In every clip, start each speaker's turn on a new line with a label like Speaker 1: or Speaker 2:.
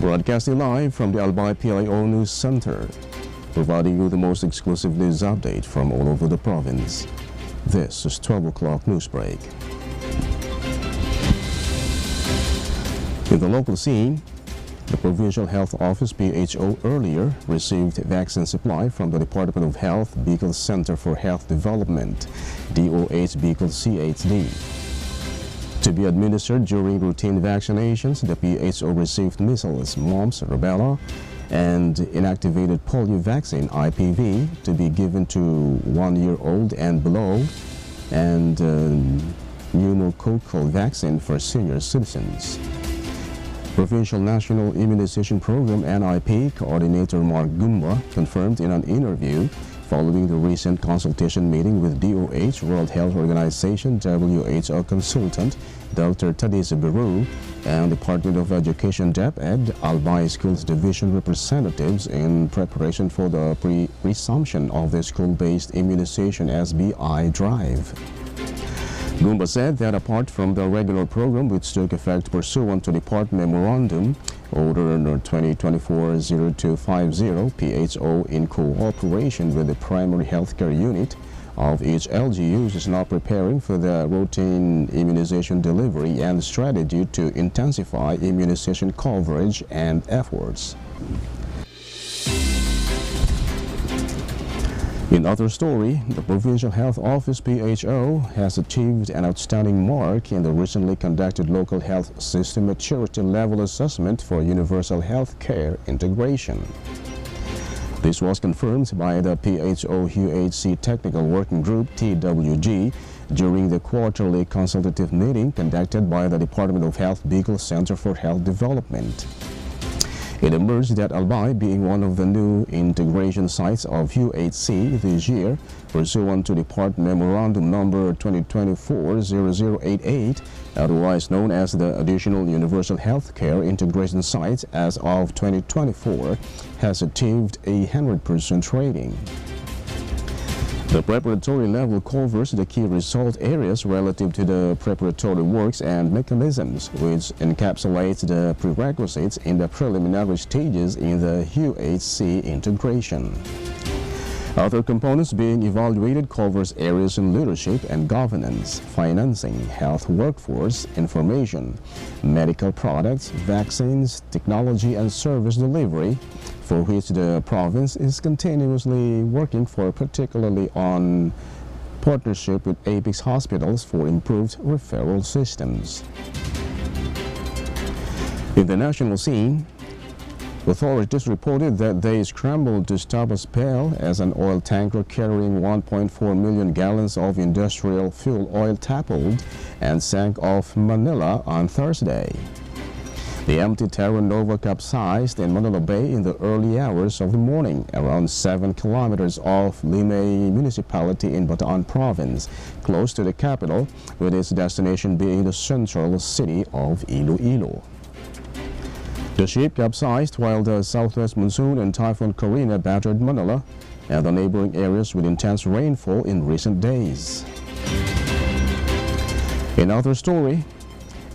Speaker 1: Broadcasting live from the Albay PIO News Center, providing you the most exclusive news update from all over the province. This is 12 o'clock Newsbreak. In the local scene, the Provincial Health Office PHO earlier received vaccine supply from the Department of Health Bicol Center for Health Development, DOH Bicol CHD. To be administered during routine vaccinations, the PHO received measles, mumps, rubella, and inactivated polio vaccine IPV to be given to 1-year-old and below, and pneumococcal vaccine for senior citizens. Provincial National Immunization Program NIP Coordinator Mark Gumba confirmed in an interview following the recent consultation meeting with DOH World Health Organization WHO consultant Dr. Tadisa Beru and Department of Education DepEd Albay Schools Division representatives in preparation for the resumption of the school-based immunization SBI drive. Gumba said that apart from the regular program which took effect pursuant to Department Memorandum Order No. 2024-0250 PHO in cooperation with the primary healthcare unit of each LGU is now preparing for the routine immunization delivery and strategy to intensify immunization coverage and efforts. In other story, the Provincial Health Office PHO has achieved an outstanding mark in the recently conducted Local Health System Maturity Level Assessment for Universal Health Care Integration. This was confirmed by the PHO UHC Technical Working Group TWG during the quarterly consultative meeting conducted by the Department of Health Bicol Center for Health Development. It emerged that Albay, being one of the new integration sites of UHC this year, pursuant to Department Memorandum Number 2024-0088, otherwise known as the Additional Universal Healthcare Integration Sites as of 2024, has achieved a 100% rating. The preparatory level covers the key result areas relative to the preparatory works and mechanisms, which encapsulates the prerequisites in the preliminary stages in the UHC integration. Other components being evaluated covers areas in leadership and governance, financing, health workforce, information, medical products, vaccines, technology and service delivery, for which the province is continuously working for, particularly on partnership with Apex hospitals for improved referral systems. In the national scene, authorities reported that they scrambled to stop a spill as an oil tanker carrying 1.4 million gallons of industrial fuel oil toppled and sank off Manila on Thursday. The empty Terra Nova capsized in Manila Bay in the early hours of the morning, around 7 kilometers off Limay Municipality in Bataan Province, close to the capital, with its destination being the central city of Iloilo. The ship capsized while the southwest monsoon and Typhoon Carina battered Manila and the neighboring areas with intense rainfall in recent days. In other story,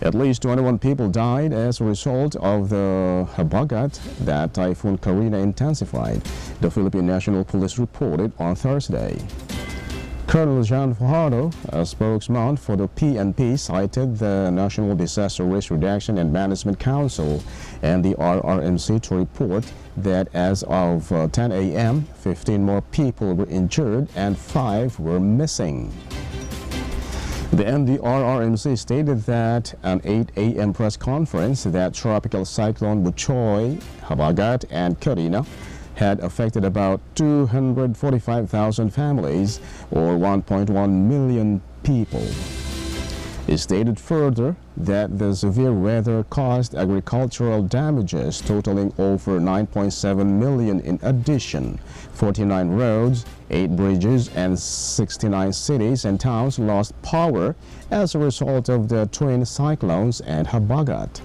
Speaker 1: at least 21 people died as a result of the habagat that Typhoon Carina intensified, the Philippine National Police reported on Thursday. Colonel Jean Fajardo, a spokesman for the PNP, cited the National Disaster Risk Reduction and Management Council and the RRMC to report that as of 10 a.m., 15 more people were injured and 5 were missing. The NDRRMC stated that an 8 a.m. press conference that Tropical Cyclone Buchoy, Habagat, and Carina had affected about 245,000 families or 1.1 million people. It stated further that the severe weather caused agricultural damages totaling over 9.7 million. In addition, 49 roads, 8 bridges, and 69 cities and towns lost power as a result of the twin cyclones and habagat.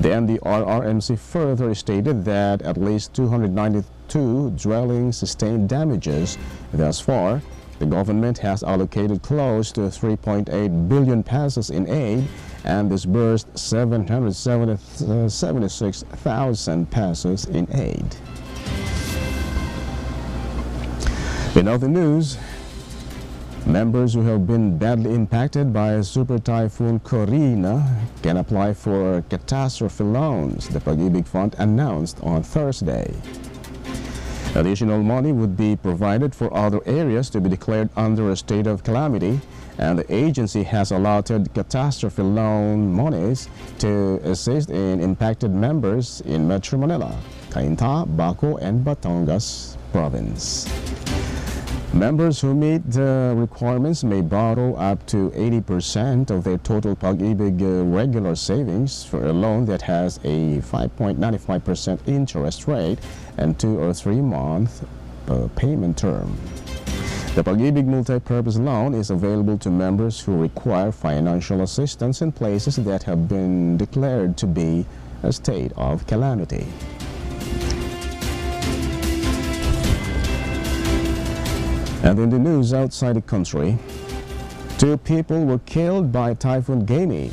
Speaker 1: The NDRRMC further stated that at least 292 dwellings sustained damages. Thus far, the government has allocated close to 3.8 billion pesos in aid and disbursed 776,000 pesos in aid. In other news, members who have been badly impacted by Super Typhoon Corina can apply for catastrophe loans, the Pag-ibig Fund announced on Thursday. Additional money would be provided for other areas to be declared under a state of calamity, and the agency has allotted catastrophe loan monies to assist in impacted members in Metro Manila, Cainta, Baco, and Batangas province. Members who meet the requirements may borrow up to 80% of their total Pag-ibig regular savings for a loan that has a 5.95% interest rate and 2 or 3 month payment term. The Pag-ibig multi-purpose loan is available to members who require financial assistance in places that have been declared to be a state of calamity. And in the news outside the country, 2 people were killed by Typhoon Gamy,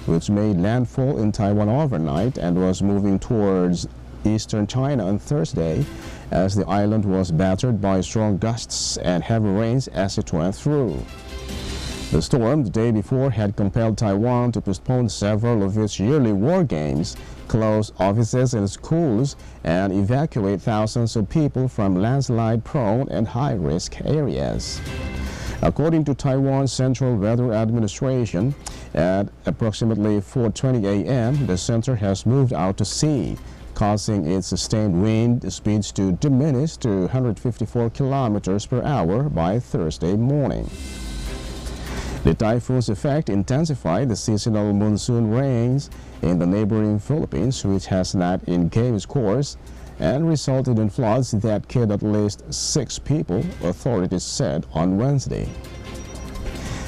Speaker 1: which made landfall in Taiwan overnight and was moving towards eastern China on Thursday as the island was battered by strong gusts and heavy rains as it went through. The storm the day before had compelled Taiwan to postpone several of its yearly war games, close offices and schools, and evacuate thousands of people from landslide-prone and high-risk areas. According to Taiwan's Central Weather Administration, at approximately 4:20 a.m., the center has moved out to sea, causing its sustained wind speeds to diminish to 154 kilometers per hour by Thursday morning. The typhoon's effect intensified the seasonal monsoon rains in the neighboring Philippines, which has not in Gamy's course, and resulted in floods that killed at least 6 people, authorities said on Wednesday.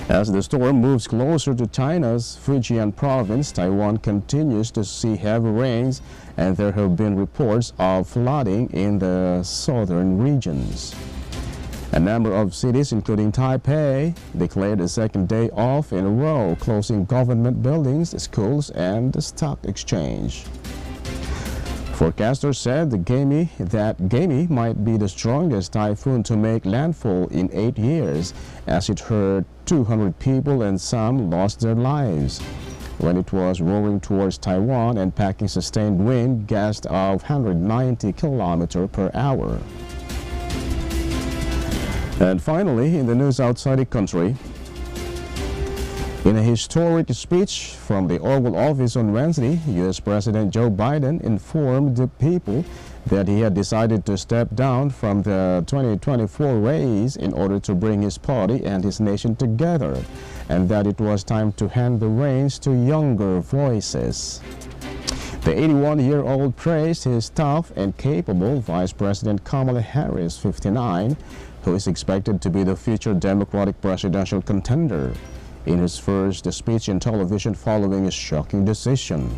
Speaker 1: As the storm moves closer to China's Fujian province, Taiwan continues to see heavy rains, and there have been reports of flooding in the southern regions. A number of cities, including Taipei, declared a second day off in a row, closing government buildings, schools, and the stock exchange. Forecasters said that Gamy might be the strongest typhoon to make landfall in 8 years, as it hurt 200 people and some lost their lives when it was roaring towards Taiwan and packing sustained wind gusts of 190 kilometers per hour. And finally, in the news outside the country, in a historic speech from the Oval Office on Wednesday, U.S. President Joe Biden informed the people that he had decided to step down from the 2024 race in order to bring his party and his nation together, and that it was time to hand the reins to younger voices. The 81-year-old praised his tough and capable Vice President Kamala Harris, 59, who is expected to be the future Democratic presidential contender, in his first speech in television following his shocking decision.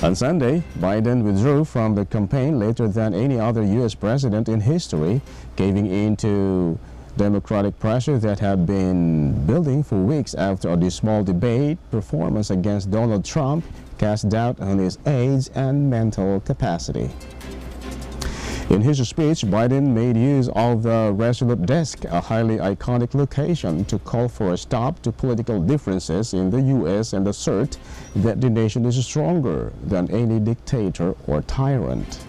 Speaker 1: On Sunday, Biden withdrew from the campaign later than any other U.S. president in history, caving in to Democratic pressure that had been building for weeks after a dismal debate performance against Donald Trump cast doubt on his age and mental capacity. In his speech, Biden made use of the Resolute Desk, a highly iconic location, to call for a stop to political differences in the U.S. and assert that the nation is stronger than any dictator or tyrant.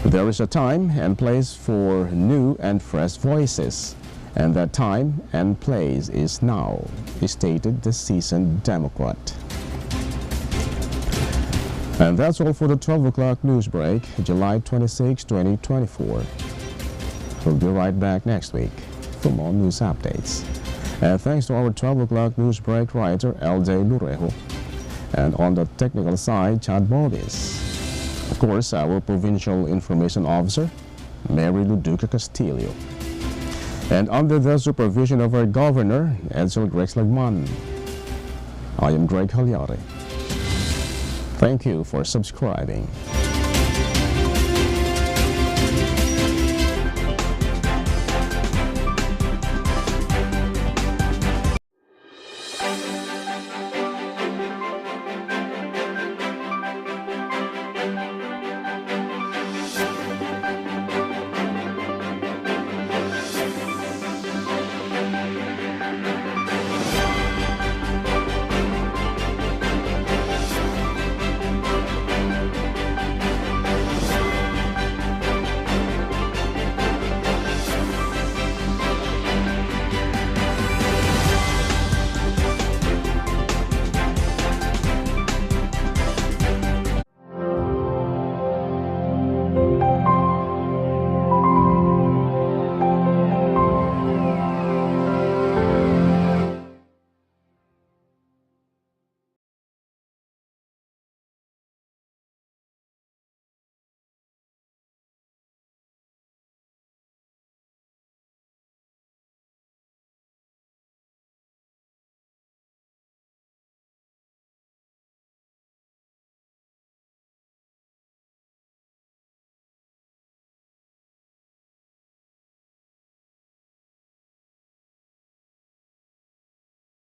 Speaker 1: There is a time and place for new and fresh voices, and that time and place is now, stated the seasoned Democrat. And that's all for the 12 o'clock news break, July 26, 2024. We'll be right back next week for more news updates. And thanks to our 12 o'clock news break writer, Albay PIO, and on the technical side, Chad Bobis. Of course, our provincial information officer, Mary Luduca Castillo. And under the supervision of our governor, Edsel Grexlagman, I am Greg Hallare. Thank you for subscribing.